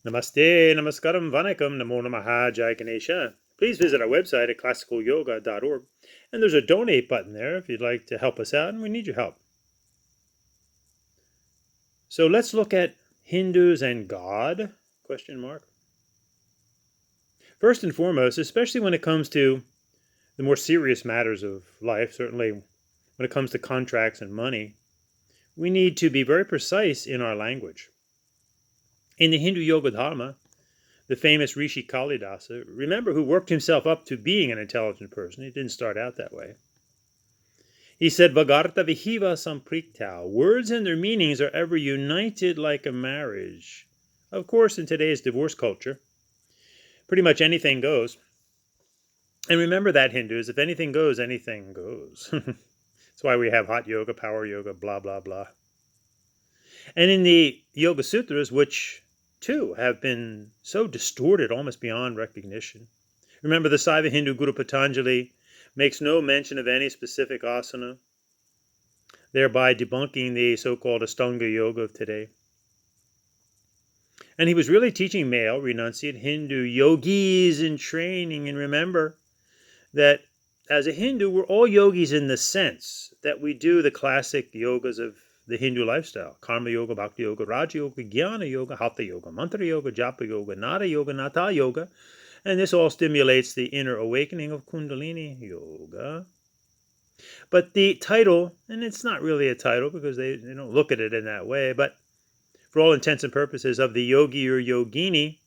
Namaste, namaskaram, vanakkam, namo namaha, jai Ganesha. Please visit our website at classicalyoga.org. And there's a donate button there if you'd like to help us out, and we need your help. So let's look at Hindus and God? Question mark. First and foremost, especially when it comes to the more serious matters of life, certainly when it comes to contracts and money, we need to be very precise in our language. In the Hindu Yoga Dharma, the famous Rishi Kalidasa, remember, who worked himself up to being an intelligent person. He didn't start out that way. He said, Vagarta vihiva sampriktau. Words and their meanings are ever united like a marriage. Of course, in today's divorce culture, pretty much anything goes. And remember that, Hindus, if anything goes, anything goes. That's why we have hot yoga, power yoga, blah, blah, blah. And in the Yoga Sutras, which too have been so distorted almost beyond recognition. Remember, the Saiva Hindu Guru Patanjali makes no mention of any specific asana, thereby debunking the so-called Ashtanga Yoga of today. And he was really teaching male, renunciate Hindu yogis in training. And remember that as a Hindu, we're all yogis in the sense that we do the classic yogas of the Hindu lifestyle: Karma Yoga, Bhakti Yoga, Raja Yoga, Jnana Yoga, Hatha Yoga, Mantra Yoga, Japa Yoga, Nada Yoga, Natha Yoga. And this all stimulates the inner awakening of Kundalini Yoga. But the title, and it's not really a title because they don't look at it in that way, but for all intents and purposes, of the yogi or yogini,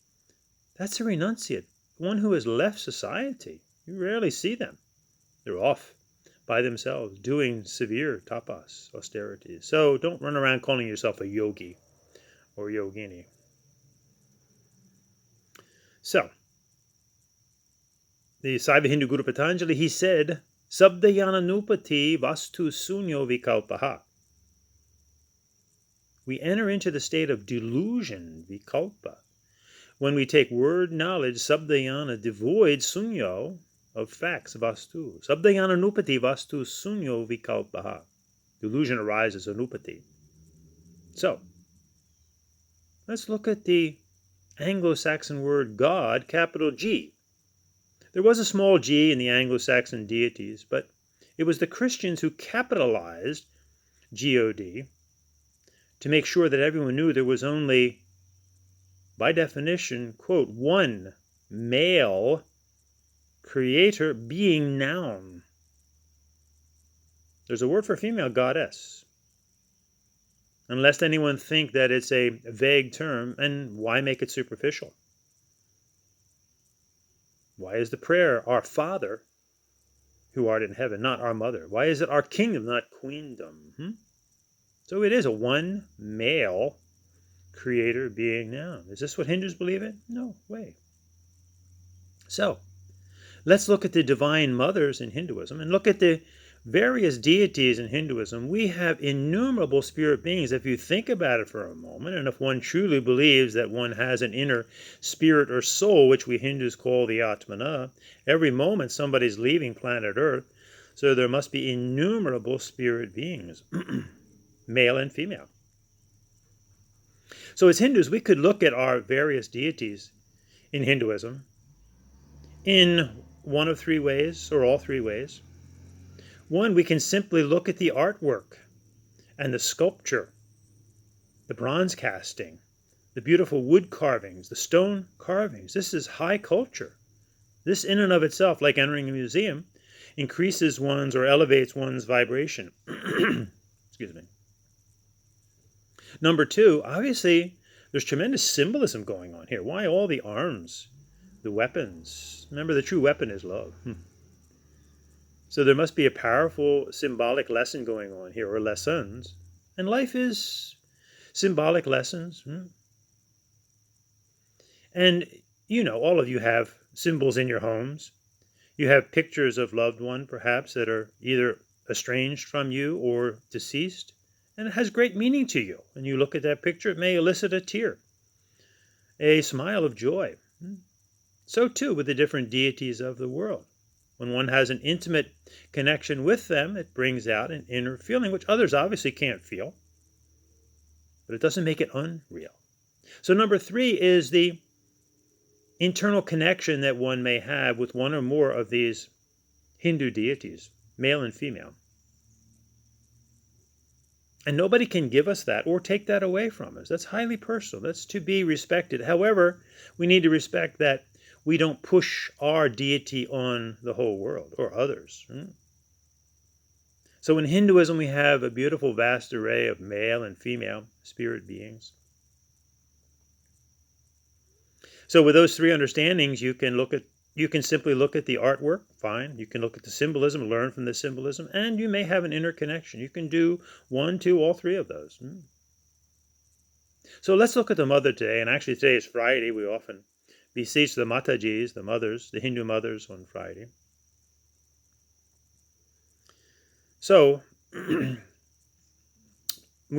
that's a renunciate, one who has left society. You rarely see them. They're off by themselves doing severe tapas, austerities. So don't run around calling yourself a yogi or yogini. So, the Saiva Hindu Guru Patanjali, he said, Sabdayana nupati vastu sunyo vikalpaha. We enter into the state of delusion, vikalpa, when we take word knowledge, sabdayana, devoid sunyo, of facts, vastu. Sabdayana nupati vastu sunyo vikalpaha. Delusion arises, anupati. So, let's look at the Anglo-Saxon word God, capital G. There was a small g in the Anglo-Saxon deities, but it was the Christians who capitalized God to make sure that everyone knew there was only, by definition, quote, one male creator being noun. There's a word for female, goddess. Unless anyone think that it's a vague term, and why make it superficial? Why is the prayer, Our Father, who art in heaven, not Our Mother? Why is it Our Kingdom, not Queendom? So it is a one male creator being noun. Is this what Hindus believe in? No way. So, let's look at the divine mothers in Hinduism and look at the various deities in Hinduism. We have innumerable spirit beings. If you think about it for a moment, and if one truly believes that one has an inner spirit or soul, which we Hindus call the Atmana, every moment somebody's leaving planet Earth, so there must be innumerable spirit beings, male and female. So as Hindus, we could look at our various deities in Hinduism in one of three ways, or all three ways. One, we can simply look at the artwork and the sculpture, the bronze casting, the beautiful wood carvings, the stone carvings. This is high culture. This in and of itself, like entering a museum, increases one's or elevates one's vibration. Excuse me. Number two, obviously, there's tremendous symbolism going on here. Why all the arms, the weapons? Remember, the true weapon is love. So there must be a powerful symbolic lesson going on here, or lessons. And life is symbolic lessons. And, all of you have symbols in your homes. You have pictures of loved one, perhaps, that are either estranged from you or deceased. And it has great meaning to you. And you look at that picture, it may elicit a tear, a smile of joy. So too with the different deities of the world. When one has an intimate connection with them, it brings out an inner feeling, which others obviously can't feel. But it doesn't make it unreal. So number 3 is the internal connection that one may have with one or more of these Hindu deities, male and female. And nobody can give us that or take that away from us. That's highly personal. That's to be respected. However, we need to respect that we don't push our deity on the whole world or others. So in Hinduism, we have a beautiful, vast array of male and female spirit beings. So with those 3 understandings, you can simply look at the artwork, fine. You can look at the symbolism, learn from the symbolism, and you may have an inner connection. You can do 1, 2, all 3 of those. So let's look at the mother today. And actually today is Friday. We often beseech the Matajis, the mothers, the Hindu mothers on Friday. So we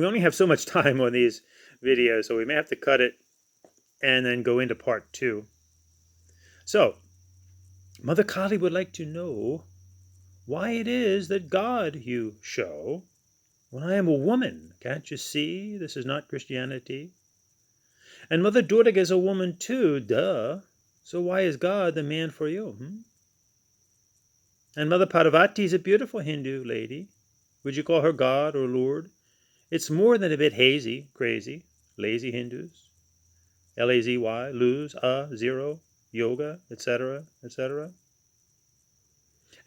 only have so much time on these videos, so we may have to cut it and then go into part 2. So Mother Kali would like to know why it is that God you show when I am a woman. Can't you see this is not Christianity? And Mother Durga is a woman too, duh. So why is God the man for you? And Mother Parvati is a beautiful Hindu lady. Would you call her God or Lord? It's more than a bit hazy, crazy, lazy Hindus. L-A-Z-Y, lose, zero, yoga, etc., etc.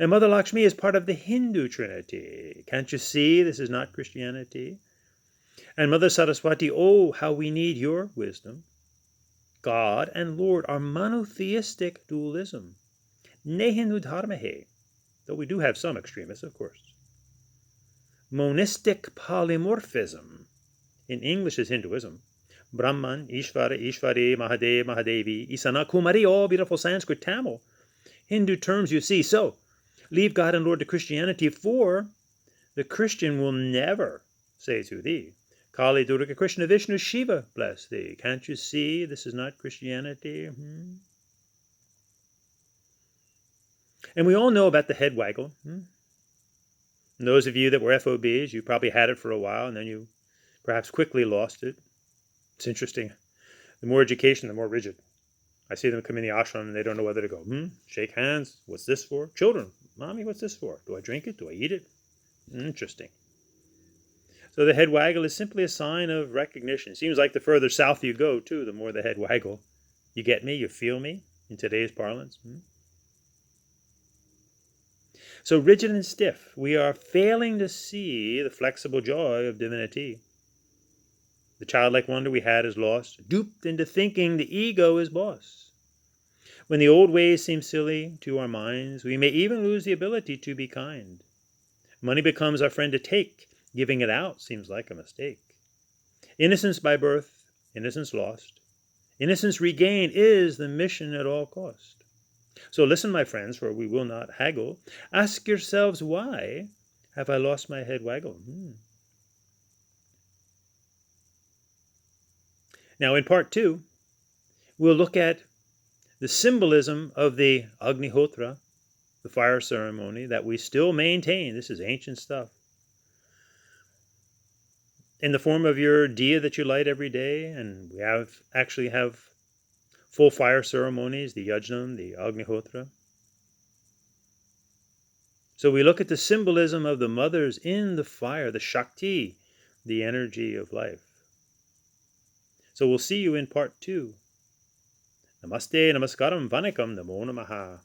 And Mother Lakshmi is part of the Hindu Trinity. Can't you see this is not Christianity? And Mother Saraswati, oh, how we need your wisdom. God and Lord are monotheistic dualism. Ne Hindu dharmahe, though we do have some extremists, of course. Monistic polymorphism. In English is Hinduism. Brahman, Ishvara, Ishvari, Mahadev, Mahadevi, Isana, Kumari, all beautiful Sanskrit, Tamil. Hindu terms you see. So, leave God and Lord to Christianity, for the Christian will never say to thee, Kali, Durga, Krishna, Vishnu, Shiva, bless thee. Can't you see this is not Christianity? And we all know about the head waggle. And those of you that were FOBs, you probably had it for a while, and then you perhaps quickly lost it. It's interesting. The more education, the more rigid. I see them come in the ashram and they don't know whether to go, shake hands. What's this for? Children, mommy, what's this for? Do I drink it? Do I eat it? Interesting. So the head waggle is simply a sign of recognition. It seems like the further south you go, too, the more the head waggle. You get me? You feel me? In today's parlance. So rigid and stiff, we are failing to see the flexible joy of divinity. The childlike wonder we had is lost, duped into thinking the ego is boss. When the old ways seem silly to our minds, we may even lose the ability to be kind. Money becomes our friend to take. Giving it out seems like a mistake. Innocence by birth, innocence lost. Innocence regained is the mission at all cost. So listen, my friends, for we will not haggle. Ask yourselves, why have I lost my head waggle? Now, in part 2, we'll look at the symbolism of the Agnihotra, the fire ceremony, that we still maintain. This is ancient stuff. In the form of your diya that you light every day, and we actually have full fire ceremonies, the Yajnam, the Agnihotra. So we look at the symbolism of the mothers in the fire, the Shakti, the energy of life. So we'll see you in part 2. Namaste, namaskaram, vanakkam, namo namaha.